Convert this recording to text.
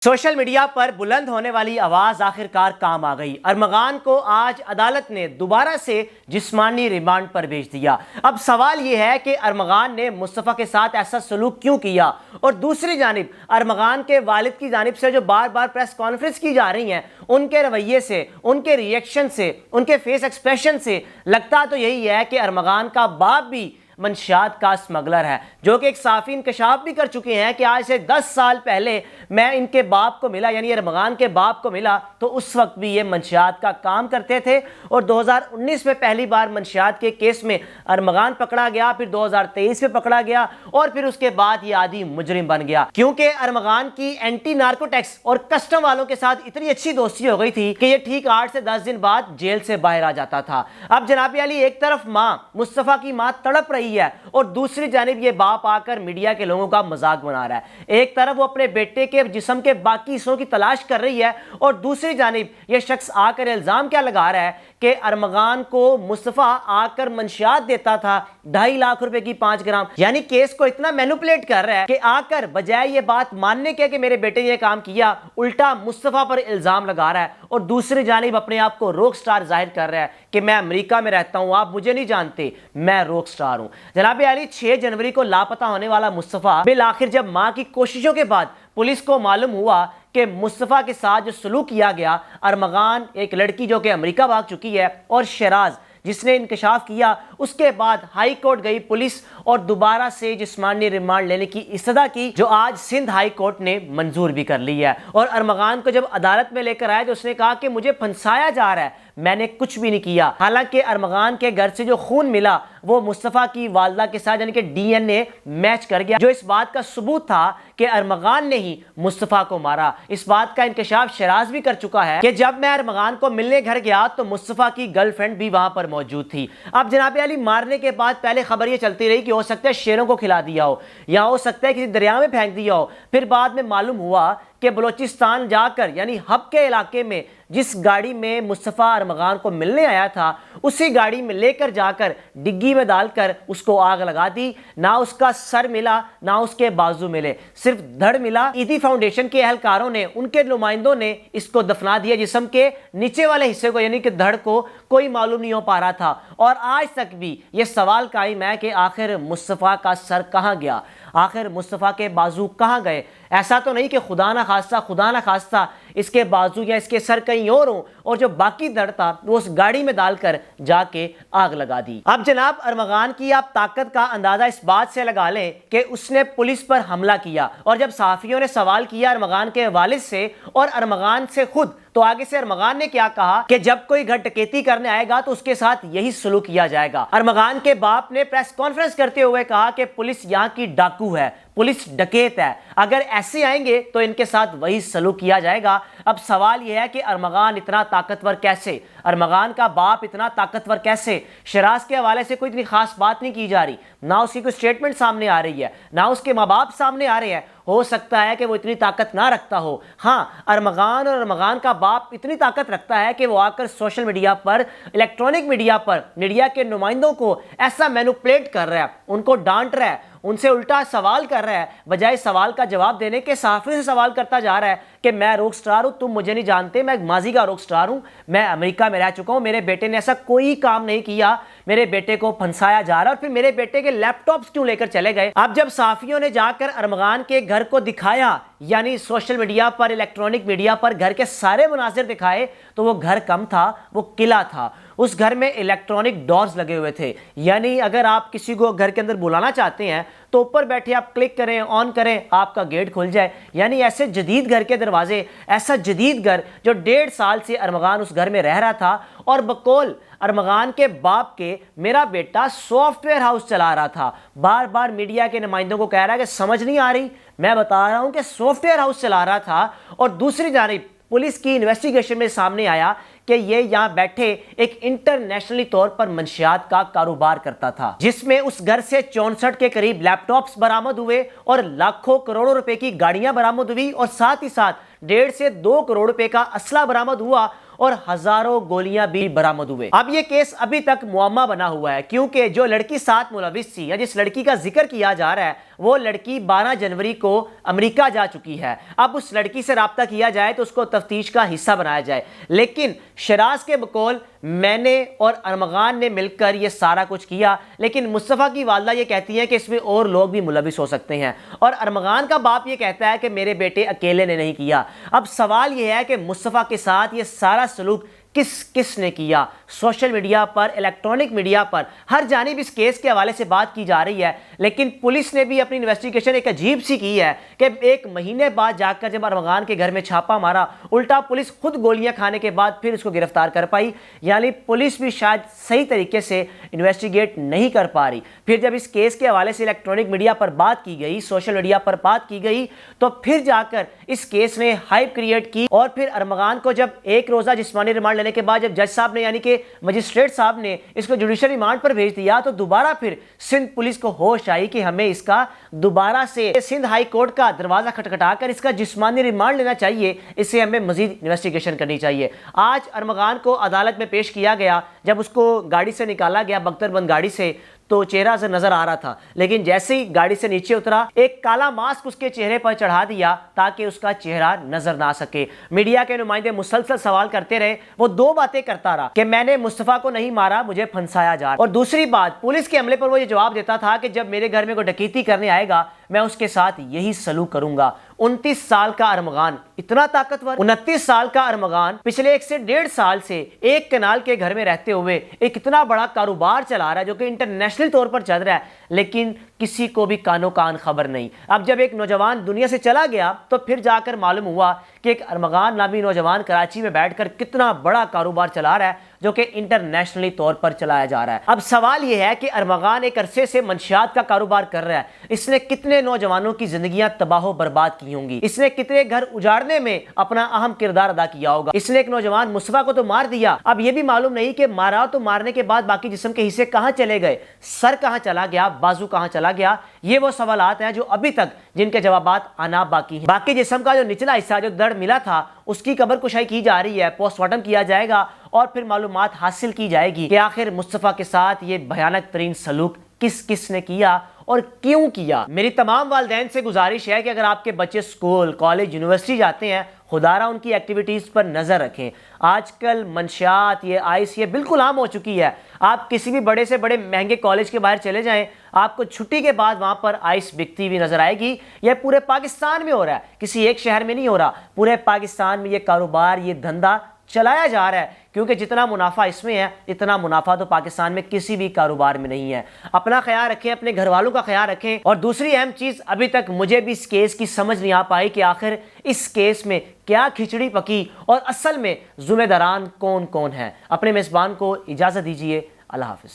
Social media پر بلند ہونے والی آواز آخرکار کام آ گئی۔ ارمغان کو آج عدالت نے دوبارہ سے جسمانی ریمانڈ پر بھیج دیا۔ اب سوال یہ ہے کہ ارمغان نے مصطفیٰ کے ساتھ ایسا سلوک کیوں کیا، اور دوسری جانب ارمغان کے والد کی جانب سے جو بار بار پریس کانفرنس کی جا رہی ہیں، ان کے رویے سے، ان کے ریئیکشن سے، ان کے فیس ایکسپریشن سے لگتا تو یہی ہے کہ ارمغان کا باپ بھی منشیات کا اسمگلر ہے، جو کہ ایک صحافی انکشاف بھی کر چکے ہیں کہ آج سے 10 سال پہلے میں ان کے باپ کو ملا، یعنی ارمغان کے باپ کو ملا تو اس وقت بھی یہ منشیات کا کام کرتے تھے، اور 2019 میں پہلی بار منشیات کے کیس میں ارمغان پکڑا گیا، پھر 2023 میں پکڑا گیا، اور پھر اس کے بعد یہ عادی مجرم بن گیا، کیونکہ ارمغان کی اینٹی نارکوٹیکس اور کسٹم والوں کے ساتھ اتنی اچھی دوستی ہو گئی تھی کہ یہ ٹھیک 8 سے 10 دن بعد جیل سے باہر آ جاتا تھا۔ اب جناب علی، ایک طرف ماں مصطفیٰ کی ماں تڑپ رہی ہے، اور دوسری جانب یہ باپ آ کر میڈیا کے لوگوں کا مذاق بنا رہا ہے۔ ایک طرف وہ اپنے بیٹے کے جسم کے باقی حصوں کی تلاش کر رہی ہے، اور دوسری جانب یہ شخص آ کر الزام کیا لگا رہا ہے کہ ارمغان کو مصطفیٰ آ کر منشیات دیتا تھا 2.5 لاکھ روپے کی 5 گرام، یعنی کیس کو اتنا مینوپولیٹ کر رہا ہے کہ آ کر بجائے یہ بات ماننے کے کہ میرے بیٹے نے یہ کام کیا، الٹا مصطفیٰ پر الزام لگا رہا ہے، اور دوسری جانب اپنے آپ کو روک سٹار ظاہر کر رہا ہے کہ میں امریکہ میں رہتا ہوں، آپ مجھے نہیں جانتے، میں روک سٹار ہوں۔ جناب علی، 6 جنوری کو لاپتہ ہونے والا مصطفیٰ بالآخر جب ماں کی کوششوں کے بعد پولیس کو معلوم ہوا کہ مصطفیٰ کے ساتھ جو سلوک کیا گیا، ارمغان ایک لڑکی جو کہ امریکہ بھاگ چکی ہے، اور شیراز جس نے انکشاف کیا، اس کے بعد ہائی کورٹ گئی پولیس اور دوبارہ سے جسمانی ریمانڈ لینے کی استدعا کی، جو آج سندھ ہائی کورٹ نے منظور بھی کر لی ہے۔ اور ارمغان کو جب عدالت میں لے کر آئے تو اس نے کہا کہ مجھے پھنسایا جا رہا ہے، میں نے کچھ بھی نہیں کیا۔ حالانکہ ارمغان کے گھر سے جو خون ملا وہ مصطفیٰ کی والدہ کے ساتھ یعنی کہ ڈی این اے میچ کر گیا، جو اس بات کا ثبوت تھا کہ ارمغان نے ہی مصطفیٰ کو مارا۔ اس بات کا انکشاف شیراز بھی کر چکا ہے کہ جب میں ارمغان کو ملنے گھر گیا تو مصطفیٰ کی گرل فرینڈ بھی وہاں پر موجود تھی۔ اب جناب علی، مارنے کے بعد پہلے خبر یہ چلتی رہی کہ ہو سکتا ہے شیروں کو کھلا دیا ہو، یا ہو سکتا ہے کسی دریا میں پھینک دیا ہو، پھر بعد میں معلوم ہوا کہ بلوچستان جا کر یعنی ہب کے علاقے میں جس گاڑی میں مصطفیٰ ارمغان کو ملنے آیا تھا، اسی گاڑی میں لے کر جا کر ڈگی میں ڈال کر اس کو آگ لگا دی۔ نہ اس کا سر ملا، نہ اس کے بازو ملے، صرف دھڑ ملا۔ ایدی فاؤنڈیشن کے اہلکاروں نے، ان کے نمائندوں نے اس کو دفنا دیا، جسم کے نیچے والے حصے کو یعنی کہ دھڑ کو کوئی معلوم نہیں ہو پا رہا تھا۔ اور آج تک بھی یہ سوال قائم ہے کہ آخر مصطفیٰ کا سر کہاں گیا، آخر مصطفیٰ کے بازو کہاں گئے؟ ایسا تو نہیں کہ خدا نہ خواستہ اس کے بازو یا اس کے سر کہیں اور ہوں، اور جو باقی دھڑ تھا وہ اس گاڑی میں ڈال کر جا کے آگ لگا دی۔ اب جناب ارمغان کی آپ طاقت کا اندازہ اس بات سے لگا لیں کہ اس نے پولیس پر حملہ کیا، اور جب صحافیوں نے سوال کیا ارمغان کے والد سے اور ارمغان سے خود، تو آگے سے ارمغان نے کیا کہا کہ جب کوئی گھر ڈکیتی کرنے آئے گا تو اس کے ساتھ یہی سلوک کیا جائے گا۔ ارمغان کے باپ نے پریس کانفرنس کرتے ہوئے کہا کہ پولیس یہاں کی ڈاکو ہے، پولیس ڈکیت ہے، اگر ایسے آئیں گے تو ان کے ساتھ وہی سلوک کیا جائے گا۔ اب سوال یہ ہے کہ ارمغان اتنا طاقتور کیسے، ارمغان کا باپ اتنا طاقتور کیسے؟ شیراز کے حوالے سے کوئی اتنی خاص بات نہیں کی جا رہی، نہ اس کی کوئی سٹیٹمنٹ سامنے آ رہی ہے، نہ اس کے ماں باپ سامنے آ رہے ہیں۔ ہو سکتا ہے کہ وہ اتنی طاقت نہ رکھتا ہو، ہاں ارمغان اور ارمغان کا باپ اتنی طاقت رکھتا ہے کہ وہ آ کر سوشل میڈیا پر، الیکٹرانک میڈیا پر میڈیا کے نمائندوں کو ایسا مینوپولیٹ کر رہا ہے، ان کو ڈانٹ رہا ہے، ان سے الٹا سوال کر رہا ہے، بجائے سوال کا جواب دینے کے صحافی سے سوال کرتا جا رہا ہے کہ میں روک سٹار ہوں، تم مجھے نہیں جانتے، میں ماضی کا روک سٹار ہوں، میں امریکہ میں رہ چکا ہوں، میرے بیٹے نے ایسا کوئی کام نہیں کیا، میرے بیٹے کو پھنسایا جا رہا ہے، اور پھر میرے بیٹے کے لیپ ٹاپس کیوں لے کر چلے گئے؟ اب جب صحافیوں نے جا کر ارمغان کے گھر کو دکھایا، یعنی سوشل میڈیا پر، الیکٹرانک میڈیا پر گھر کے سارے مناظر دکھائے، تو وہ گھر کم تھا، وہ قلعہ تھا۔ اس گھر میں الیکٹرانک ڈورز لگے ہوئے تھے، یعنی اگر آپ کسی کو گھر کے اندر بلانا چاہتے ہیں تو اوپر بیٹھے آپ کلک کریں، آن کریں، آپ کا گیٹ کھل جائے۔ یعنی ایسے جدید گھر کے دروازے، ایسا جدید گھر جو 1.5 سال سے ارمغان اس گھر میں رہ رہا تھا، اور بقول ارمغان کے باپ کے میرا بیٹا سافٹ ویئر ہاؤس چلا رہا تھا۔ بار بار میڈیا کے نمائندوں کو کہہ رہا ہے کہ سمجھ نہیں آ رہی، میں بتا رہا ہوں کہ سافٹ ویئر ہاؤس چلا رہا تھا۔ اور دوسری جانب پولیس کی انویسٹیگیشن میں سامنے آیا کہ یہ یہاں بیٹھے ایک انٹرنیشنلی طور پر منشیات کا کاروبار کرتا تھا، جس میں اس گھر سے 64 کے قریب لیپ ٹاپس برآمد ہوئے، اور لاکھوں کروڑوں روپے کی گاڑیاں برآمد ہوئی، اور ساتھ ہی ساتھ 1.5 سے 2 کروڑ روپے کا اسلحہ برآمد ہوا، اور ہزاروں گولیاں بھی برآمد ہوئے۔ اب یہ کیس ابھی تک معمہ بنا ہوا ہے، کیونکہ جو لڑکی ساتھ ملوث تھی یا جس لڑکی کا ذکر کیا جا رہا ہے وہ لڑکی 12 جنوری کو امریکہ جا چکی ہے. اب اس لڑکی سے رابطہ کیا جائے تو اس کو تفتیش کا حصہ بنایا جائے. لیکن شیراز کے بقول میں نے اور ارمغان نے مل کر یہ سارا کچھ کیا، لیکن مصطفیٰ کی والدہ یہ کہتی ہیں کہ اس میں اور لوگ بھی ملوث ہو سکتے ہیں، اور ارمغان کا باپ یہ کہتا ہے کہ میرے بیٹے اکیلے نے نہیں کیا. اب سوال یہ ہے کہ مصطفیٰ کے ساتھ یہ سارا سلوک کس نے کیا؟ سوشل میڈیا پر، الیکٹرانک میڈیا پر ہر جانب اس کیس کے حوالے سے بات کی جا رہی ہے، لیکن پولیس نے بھی اپنی انویسٹیگیشن ایک عجیب سی کی ہے کہ 1 مہینے بعد جا کر جب ارمغان کے گھر میں چھاپا مارا، الٹا پولیس خود گولیاں کھانے کے بعد پھر اس کو گرفتار کر پائی. یعنی پولیس بھی شاید صحیح طریقے سے انویسٹیگیٹ نہیں کر پا رہی. پھر جب اس کیس کے حوالے سے الیکٹرانک میڈیا پر بات کی گئی، سوشل میڈیا پر بات کی گئی، تو پھر جا کر اس کیس نے ہائپ کریٹ کی. اور پھر ارمغان کو جب 1 روزہ جسمانی ریمانڈ لینے کے بعد جب جج صاحب نے، یعنی کہ مجسٹریٹ صاحب نے اس کو جوڈیشل ریمانڈ پر بھیج دیا، تو دوبارہ پھر سندھ پولیس کو ہوش آئی کہ ہمیں اس کا دوبارہ سے سندھ ہائی کورٹ کا دروازہ کھٹکھٹا کر اس کا جسمانی ریمانڈ لینا چاہیے، اسے ہمیں مزید انویسٹیگیشن کرنی چاہیے. آج ارمغان کو عدالت میں پیش کیا گیا. جب اس کو گاڑی سے نکالا گیا، بختر بند گاڑی سے، تو چہرہ سے نظر آ رہا تھا، لیکن جیسے ہی گاڑی سے نیچے اترا، ایک کالا ماسک اس کے چہرے پر چڑھا دیا تاکہ اس کا چہرہ نظر نہ سکے. میڈیا کے نمائندے مسلسل سوال کرتے رہے. وہ 2 باتیں کرتا رہا کہ میں نے مصطفیٰ کو نہیں مارا، مجھے پھنسایا جا رہا. اور دوسری بات، پولیس کے عملے پر وہ یہ جواب دیتا تھا کہ جب میرے گھر میں کوئی ڈکیتی کرنے آئے گا میں اس کے ساتھ یہی سلوک کروں گا. 29 سال کا ارمغان اتنا طاقتور، 29 سال کا ارمغان پچھلے 1 سے 1.5 سال سے ایک کنال کے گھر میں رہتے ہوئے ایک اتنا بڑا کاروبار چلا رہا ہے جو کہ انٹرنیشنل طور پر چل رہا ہے، لیکن کسی کو بھی کانوں کان خبر نہیں. اب جب ایک نوجوان دنیا سے چلا گیا تو پھر جا کر معلوم ہوا کہ ایک ارمغان نامی نوجوان کراچی میں بیٹھ کر کتنا بڑا کاروبار چلا رہا ہے جو کہ انٹرنیشنلی طور پر چلایا جا رہا ہے. اب سوال یہ ہے کہ ارمغان ایک عرصے سے منشیات کا کاروبار کر رہا ہے. اس نے کتنے نوجوانوں کی زندگیاں تباہ و برباد کی ہوں گی، اس نے کتنے گھر اجاڑنے میں اپنا اہم کردار ادا کیا ہوگا. اس نے ایک نوجوان مصطفیٰ کو تو مار دیا، اب یہ بھی معلوم نہیں کہ مارا تو مارنے کے بعد باقی جسم کے حصے کہاں چلے گئے، سر کہاں چلا گیا، بازو کہاں چلا گیا. یہ وہ سوالات ہیں جو ابھی تک جن کے جوابات آنا باقی ہیں. باقی جسم کا جو نچلا حصہ جو دڑ ملا تھا اس کی قبر کشائی کی جا رہی ہے، پوسٹ مارٹم کیا جائے گا اور پھر معلومات حاصل کی جائے گی کہ آخر مصطفیٰ کے ساتھ یہ بھیانک ترین سلوک کس نے کیا اور کیوں کیا. میری تمام والدین سے گزارش ہے کہ اگر آپ کے بچے اسکول، کالج، یونیورسٹی جاتے ہیں، خدا را ان کی ایکٹیویٹیز پر نظر رکھیں. آج کل منشیات، یہ آئس، یہ بالکل عام ہو چکی ہے. آپ کسی بھی بڑے سے بڑے مہنگے کالج کے باہر چلے جائیں، آپ کو چھٹی کے بعد وہاں پر آئس بکتی ہوئی نظر آئے گی. یہ پورے پاکستان میں ہو رہا ہے، کسی ایک شہر میں نہیں ہو رہا، پورے پاکستان میں یہ کاروبار، یہ دھندا چلایا جا رہا ہے. کیونکہ جتنا منافع اس میں ہے اتنا منافع تو پاکستان میں کسی بھی کاروبار میں نہیں ہے. اپنا خیال رکھیں، اپنے گھر والوں کا خیال رکھیں. اور دوسری اہم چیز، ابھی تک مجھے بھی اس کیس کی سمجھ نہیں آ پائی کہ آخر اس کیس میں کیا کھچڑی پکی اور اصل میں ذمہ داران کون ہیں. اپنے میزبان کو اجازت دیجیے. اللہ حافظ.